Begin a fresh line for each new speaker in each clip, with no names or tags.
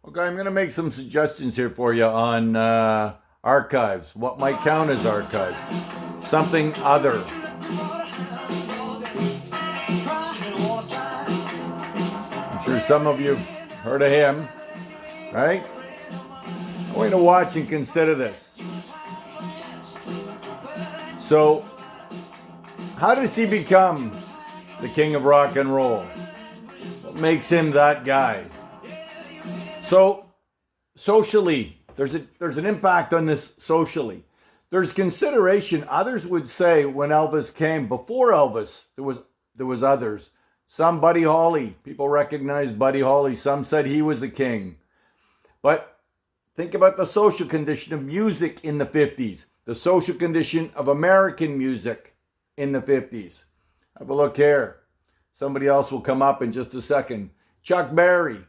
Okay, I'm going to make some suggestions here for you on archives. What might count as archives? Something other. I'm sure some of you have heard of him, right? I'm going to watch and consider this. So, how does he become the king of rock and roll? What makes him that guy? So, socially, there's an impact on this socially. There's consideration. Others would say when Elvis came, before Elvis, there was others. Some Buddy Holly, people recognized Buddy Holly. Some said he was a king. But think about the social condition of music in the 50s, the social condition of American music in the 50s. Have a look here. Somebody else will come up in just a second. Chuck Berry.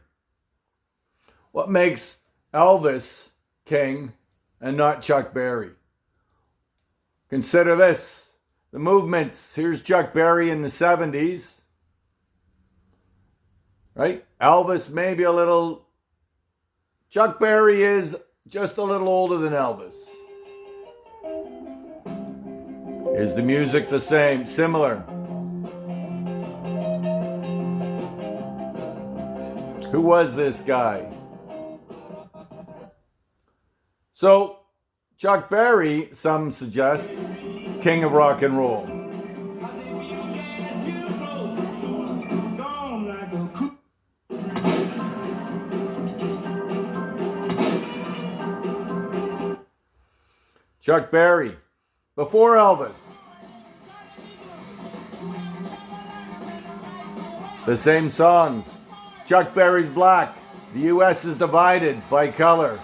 What makes Elvis king and not Chuck Berry? Consider this. The movements. Here's Chuck Berry in the 70s. Right? Elvis maybe a little. Chuck Berry is just a little older than Elvis. Is the music the same? Similar? Who was this guy? So, Chuck Berry, some suggest, king of rock and roll. Chuck Berry, before Elvis. The same songs. Chuck Berry's black. The U.S. is divided by color.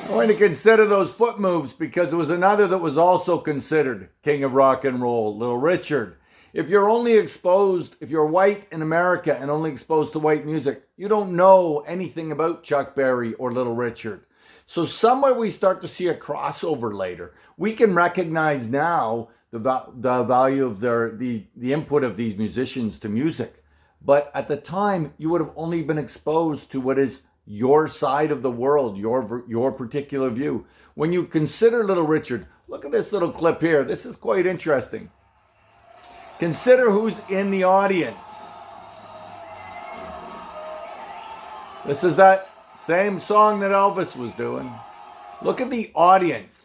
I'm going to consider those foot moves because there was another that was also considered king of rock and roll, Little Richard. If you're white in America and only exposed to white music, you don't know anything about Chuck Berry or Little Richard. So somewhere we start to see a crossover later. We can recognize now the value of the input of these musicians to music. But at the time, you would have only been exposed to what is your side of the world, your particular view. When you consider Little Richard, look at this little clip here. This is quite interesting. Consider who's in the audience. This is that same song that Elvis was doing. Look at the audience.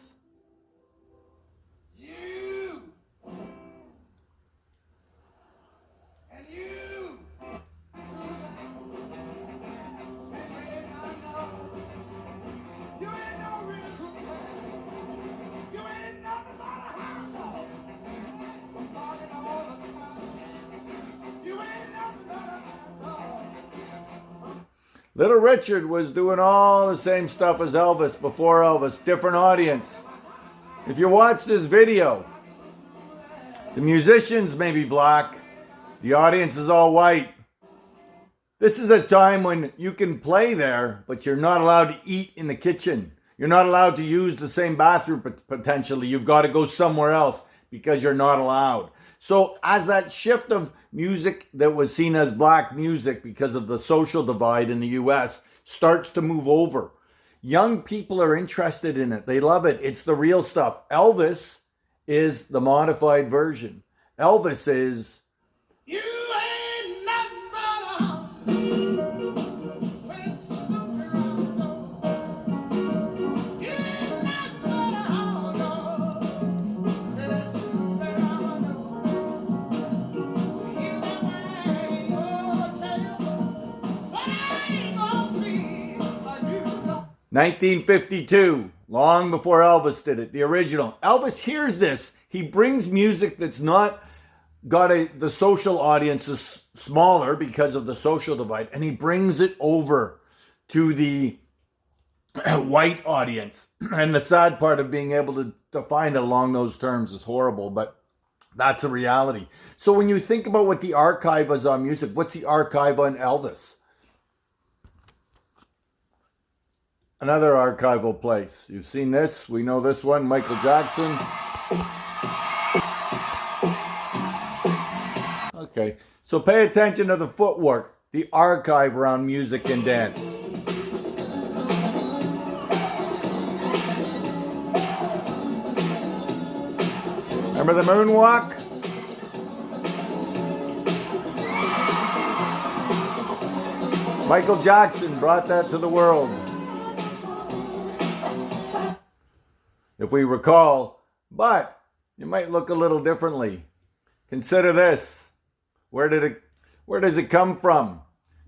Little Richard was doing all the same stuff as Elvis before Elvis, different audience. If you watch this video, the musicians may be black, the audience is all white. This is a time when you can play there, but you're not allowed to eat in the kitchen. You're not allowed to use the same bathroom potentially. You've got to go somewhere else because you're not allowed. So as that shift of music that was seen as black music because of the social divide in the US starts to move over, young people are interested in it. They love it. It's the real stuff. Elvis is the modified version. Elvis is... You ain't nothing but a... 1952, long before Elvis did it, the original. Elvis hears this. He brings music that's not got the social audience is smaller because of the social divide, and he brings it over to the white audience. And the sad part of being able to define it along those terms is horrible, but that's a reality. So when you think about what the archive is on music, what's the archive on Elvis? Another archival place. You've seen this. We know this one, Michael Jackson. Okay, so pay attention to the footwork. the archive around music and dance. Remember the moonwalk? Michael Jackson brought that to the world. If we recall, but it might look a little differently. Consider this. Where does it come from?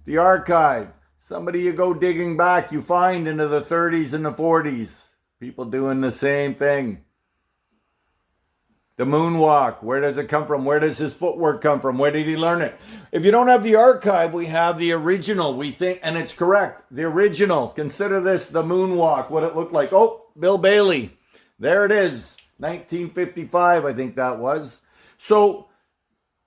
The archive. Somebody you go digging back, you find into the 30s and the 40s. People doing the same thing. The moonwalk, where does it come from? Where does his footwork come from? Where did he learn it? If you don't have the archive, we have the original. We think, and it's correct, the original. Consider this, the moonwalk, what it looked like. Oh, Bill Bailey. There it is, 1955, I think that was. So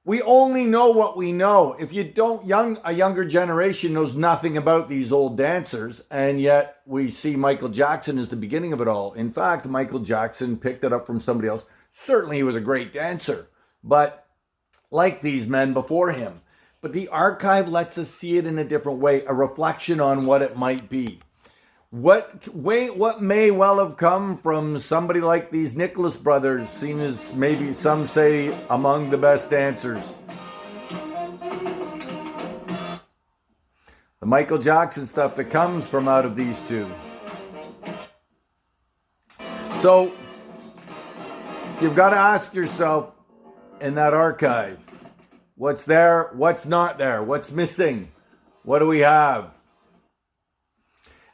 we only know what we know. If you don't, a younger generation knows nothing about these old dancers, and yet we see Michael Jackson as the beginning of it all. In fact, Michael Jackson picked it up from somebody else. Certainly he was a great dancer, but like these men before him. But the archive lets us see it in a different way, a reflection on what it might be. What may well have come from somebody like these Nicholas brothers, seen as maybe some say among the best dancers. The Michael Jackson stuff that comes from out of these two. So you've got to ask yourself in that archive, what's there, what's not there, what's missing, what do we have?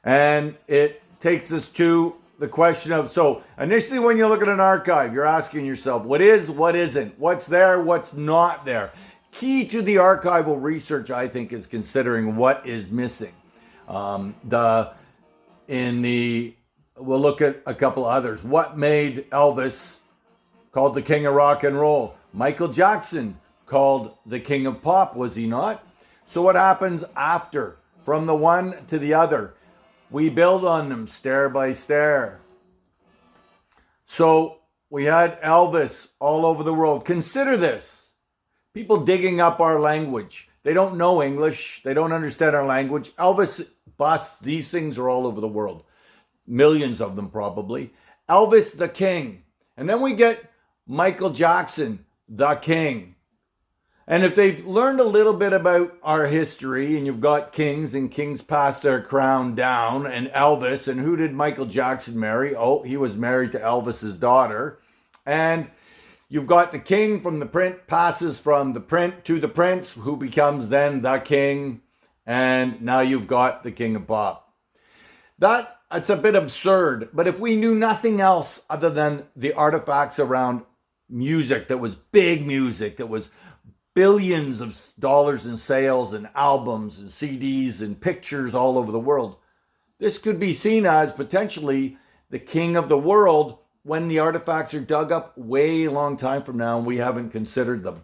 And it takes us to the question of, so initially when you look at an archive, you're asking yourself, what is, what isn't, what's there, what's not there. Key to the archival research, I think, is considering what is missing. We'll look at a couple others. What made Elvis called the king of rock and roll? Michael Jackson called the king of pop, was he not? So what happens after, from the one to the other? We build on them stair by stair. So we had Elvis all over the world. Consider this. People digging up our language. They don't know English. They don't understand our language. Elvis busts, these things are all over the world. Millions of them probably. Elvis the king. And then we get Michael Jackson, the king. And if they've learned a little bit about our history, and you've got kings, and kings pass their crown down, and Elvis, and who did Michael Jackson marry? Oh, he was married to Elvis's daughter. And you've got the king from the prince, passes from the prince to the prince, who becomes then the king. And now you've got the king of pop. That's a bit absurd, but if we knew nothing else other than the artifacts around music, that was big music, that was billions of dollars in sales and albums and CDs and pictures all over the world, this could be seen as potentially the king of the world when the artifacts are dug up way long time from now and we haven't considered them.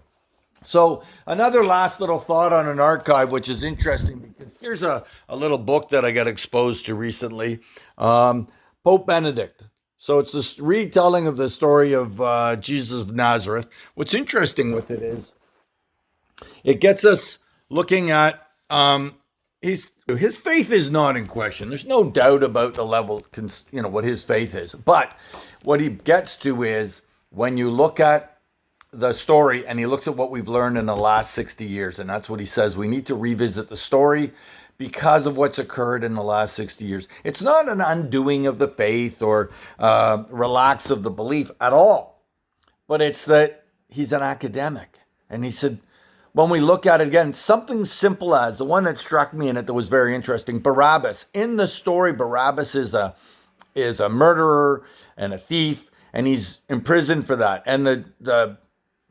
So another last little thought on an archive, which is interesting, because here's a little book that I got exposed to recently, Pope Benedict. So it's this retelling of the story of Jesus of Nazareth. What's interesting with it is it gets us looking at his faith is not in question. There's no doubt about the level, what his faith is. But what he gets to is when you look at the story, and he looks at what we've learned in the last 60 years, and that's what he says. We need to revisit the story because of what's occurred in the last 60 years. It's not an undoing of the faith or relax of the belief at all, but it's that he's an academic. And he said, when we look at it again, something simple as, the one that struck me in it that was very interesting, Barabbas. In the story, Barabbas is a murderer and a thief, and he's imprisoned for that. And the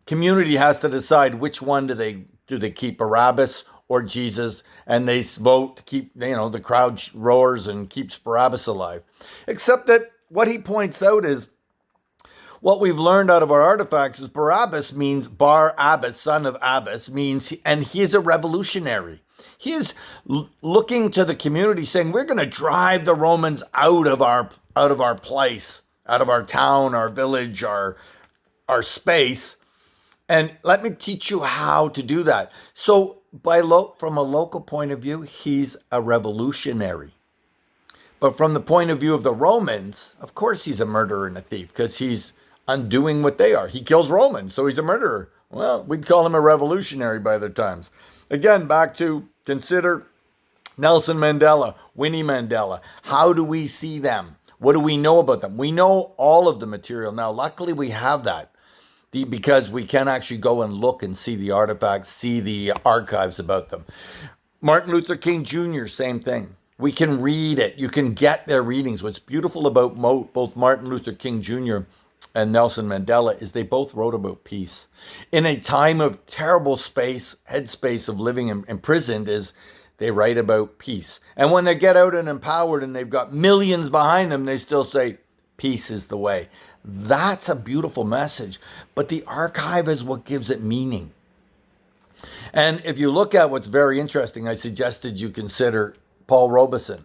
community has to decide which one do they keep, Barabbas or Jesus, and they vote to keep, the crowd roars and keeps Barabbas alive. Except that what he points out is, what we've learned out of our artifacts is Barabbas means Bar Abbas, son of Abbas, and he is a revolutionary. He is looking to the community saying, we're going to drive the Romans out of our place, out of our town, our village, our space. And let me teach you how to do that. So, from a local point of view, he's a revolutionary. But from the point of view of the Romans, of course he's a murderer and a thief because he's undoing what they are. He kills Romans, so he's a murderer. Well, we'd call him a revolutionary by other times. Again, back to consider Nelson Mandela, Winnie Mandela. How do we see them? What do we know about them? We know all of the material now. Luckily, we have that because we can actually go and look and see the artifacts, see the archives about them. Martin Luther King Jr., same thing. We can read it. You can get their readings. What's beautiful about both Martin Luther King Jr. and Nelson Mandela is they both wrote about peace. In a time of terrible headspace of living imprisoned, is they write about peace. And when they get out and empowered and they've got millions behind them, they still say, peace is the way. That's a beautiful message. But the archive is what gives it meaning. And if you look at what's very interesting, I suggested you consider Paul Robeson.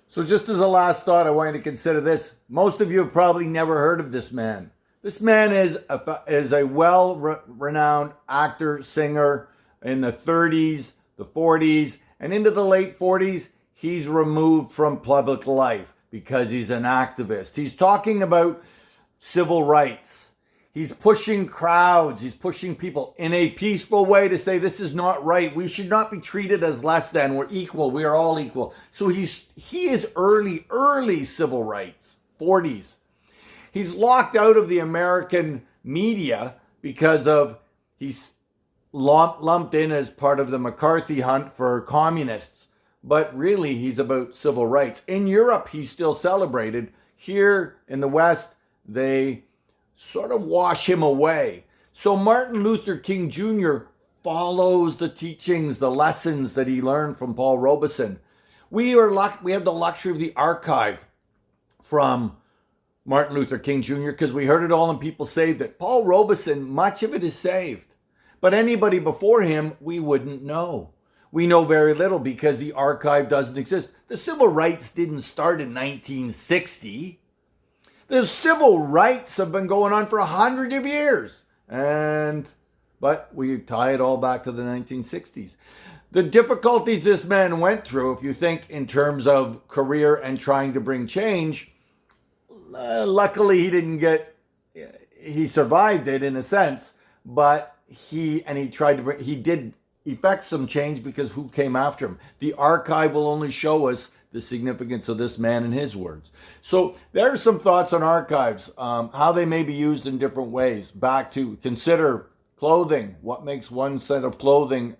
So just as a last thought, I want you to consider this. Most of you have probably never heard of this man. This man is a well-renowned actor, singer in the 30s, the 40s, and into the late 40s. He's removed from public life because he's an activist. He's talking about civil rights. He's pushing crowds. He's pushing people in a peaceful way to say this is not right. We should not be treated as less than. We're equal. We are all equal. So he is early civil rights, 40s. He's locked out of the American media because of he's lumped in as part of the McCarthy hunt for communists. But really, he's about civil rights. In Europe, he's still celebrated. Here in the West, they sort of wash him away. So Martin Luther King Jr. follows the teachings, the lessons that he learned from Paul Robeson. We have the luxury of the archive from Martin Luther King Jr. because we heard it all and people saved it. Paul Robeson, much of it is saved. But anybody before him, we wouldn't know. We know very little because the archive doesn't exist. The civil rights didn't start in 1960. The civil rights have been going on for 100 years. But we tie it all back to the 1960s. The difficulties this man went through, if you think in terms of career and trying to bring change, luckily he survived it in a sense, but he did effect some change because who came after him? The archive will only show us the significance of this man and his words. So there are some thoughts on archives, how they may be used in different ways. Back to consider clothing. What makes one set of clothing